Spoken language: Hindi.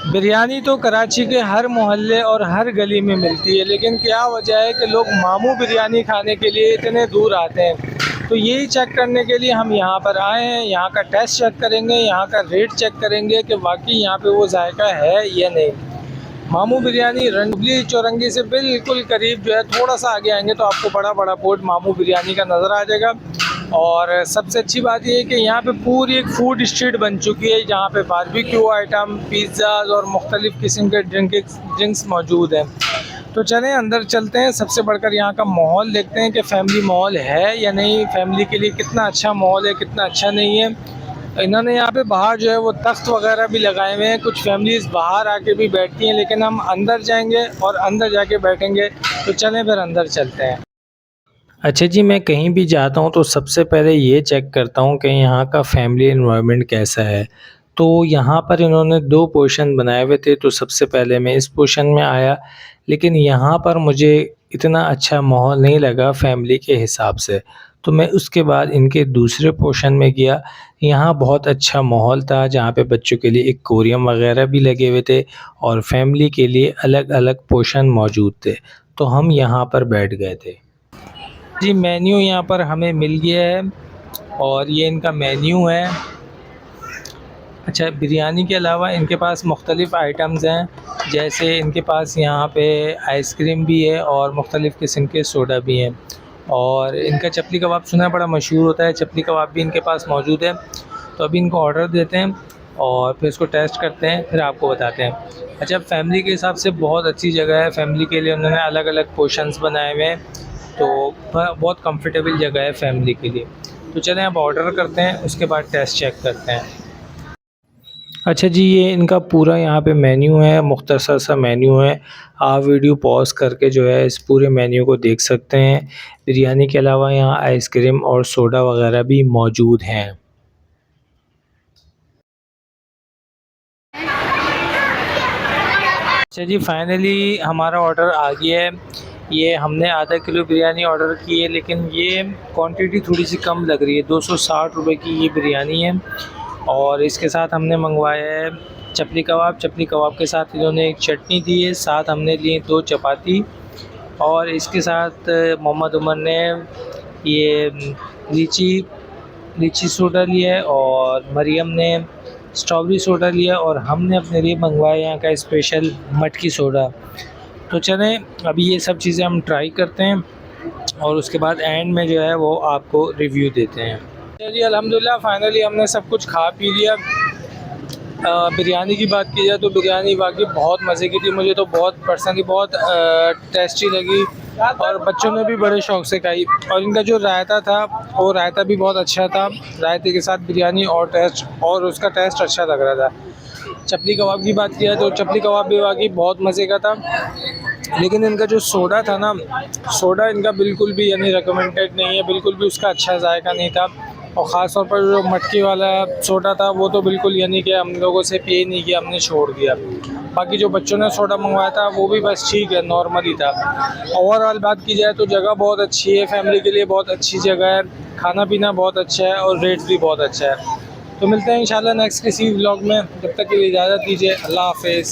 बिरयानी तो कराची के हर मोहल्ले और हर गली में मिलती है, लेकिन क्या वजह है कि लोग मामू बिरयानी खाने के लिए इतने दूर आते हैं। तो यही चेक करने के लिए हम यहाँ पर आए हैं। यहाँ का टेस्ट चेक करेंगे, यहाँ का रेट चेक करेंगे कि वाकई यहाँ पे वो जायका है या नहीं। मामू बिरयानी रंगली चौरंगी से बिल्कुल करीब जो है, थोड़ा सा आगे आएंगे तो आपको बड़ा बड़ा बोर्ड मामू बिरयानी का नज़र आ जाएगा। और सबसे अच्छी बात यह है कि यहाँ पे पूरी एक फूड स्ट्रीट बन चुकी है, जहाँ पे बारबेक्यू आइटम, पिज़्ज़ाज और मुख्तलिफ़ किस्म के ड्रिंक्स मौजूद हैं। तो चलें अंदर चलते हैं। सबसे बढ़कर यहाँ का माहौल देखते हैं कि फ़ैमिली माहौल है या नहीं, फ़ैमिली के लिए कितना अच्छा माहौल है, कितना अच्छा नहीं है। इन्होंने यहाँ पे बाहर जो है वो तख्त वगैरह भी लगाए हुए हैं, कुछ फैमिलीज़ बाहर आके भी बैठती हैं, लेकिन हम अंदर जाएंगे और अंदर जाके बैठेंगे। तो चलें फिर अंदर चलते हैं। अच्छा जी, मैं कहीं भी जाता हूँ तो सबसे पहले ये चेक करता हूँ कि यहाँ का फैमिली एनवायरनमेंट कैसा है। तो यहाँ पर इन्होंने 2 पोर्शन बनाए हुए थे, तो सबसे पहले मैं इस पोर्शन में आया, लेकिन यहाँ पर मुझे इतना अच्छा माहौल नहीं लगा फैमिली के हिसाब से। तो मैं उसके बाद इनके दूसरे पोर्शन में गया। यहाँ बहुत अच्छा माहौल था, जहाँ पे बच्चों के लिए एक्वेरियम वगैरह भी लगे हुए थे और फैमिली के लिए अलग-अलग पोर्शन मौजूद थे। तो हम यहाँ पर बैठ गए थे। जी, मेन्यू यहाँ पर हमें मिल गया है और ये इनका मेन्यू है। अच्छा, बिरयानी के अलावा इनके पास मुख्तलिफ़ आइटम्स हैं, जैसे इनके पास यहाँ पे आइसक्रीम भी है और मुख्तलिफ़ किस्म के सोडा भी हैं। और इनका चपली कबाब सुना है बड़ा मशहूर होता है, चपली कबाब भी इनके पास मौजूद है। तो अभी इनको ऑर्डर देते हैं और फिर इसको टेस्ट करते हैं, फिर आपको बताते हैं। अच्छा, फैमिली के हिसाब से बहुत अच्छी जगह है, फैमिली के लिए उन्होंने अलग-अलग पोर्शंस बनाए हुए हैं, तो बहुत कंफर्टेबल जगह है फैमिली के लिए। तो चलें अब ऑर्डर करते हैं, उसके बाद टेस्ट चेक करते हैं। अच्छा जी, ये इनका पूरा यहाँ पे मेन्यू है, मुख्तसर सा मेन्यू है। आप वीडियो पॉज़ करके जो है इस पूरे मेन्यू को देख सकते हैं। बिरयानी के अलावा यहाँ आइसक्रीम और सोडा वगैरह भी मौजूद हैं। अच्छा जी, फाइनली हमारा ऑर्डर आ गया है। ये हमने आधा किलो बिरयानी ऑर्डर की है, लेकिन ये क्वांटिटी थोड़ी सी कम लग रही है। 260 रुपए की ये बिरयानी है और इसके साथ हमने मंगवाया है चपली कबाब। चपली कबाब के साथ इन्होंने एक चटनी दी है, साथ हमने लिए 2 चपाती और इसके साथ मोहम्मद उमर ने ये लीची लीची सोडा लिया है और मरियम ने स्ट्रॉबेरी सोडा लिया और हमने अपने लिए मंगवाया यहाँ का स्पेशल मटकी सोडा। तो चलें अभी ये सब चीज़ें हम ट्राई करते हैं और उसके बाद एंड में जो है वो आपको रिव्यू देते हैं। चलिए, अल्हम्दुलिल्लाह फाइनली हमने सब कुछ खा पी लिया। बिरयानी की बात की जाए तो बिरयानी वाकई बहुत मज़े की थी, मुझे तो बहुत पर्सनली बहुत टेस्टी लगी और बच्चों ने भी बड़े शौक़ से खाई। और इनका जो रायता था वो रायता भी बहुत अच्छा था, रायते के साथ बिरयानी और उसका टेस्ट अच्छा लग रहा था। चपली कबाब की बात किया तो चपली कबाब भी वाकई बहुत मज़े का था, लेकिन इनका जो सोडा था ना, सोडा इनका बिल्कुल भी यानी रिकमेंडेड नहीं है, बिल्कुल भी उसका अच्छा जायका नहीं था। और ख़ास तौर पर जो मटकी वाला सोडा था वो तो बिल्कुल यानी कि हम लोगों से पिए ही नहीं किया, हमने छोड़ दिया। बाकी जो बच्चों ने सोडा मंगवाया था वो भी बस ठीक है, नॉर्मल ही था। ओवरऑल बात की जाए तो जगह बहुत अच्छी है, फैमिली के लिए बहुत अच्छी जगह है, खाना पीना बहुत अच्छा है और रेट भी बहुत अच्छा है। तो मिलते हैं इंशाल्लाह नेक्स्ट किसी व्लॉग में, तब तक के लिए इजाज़त दीजिए। अल्लाह हाफ़िज़।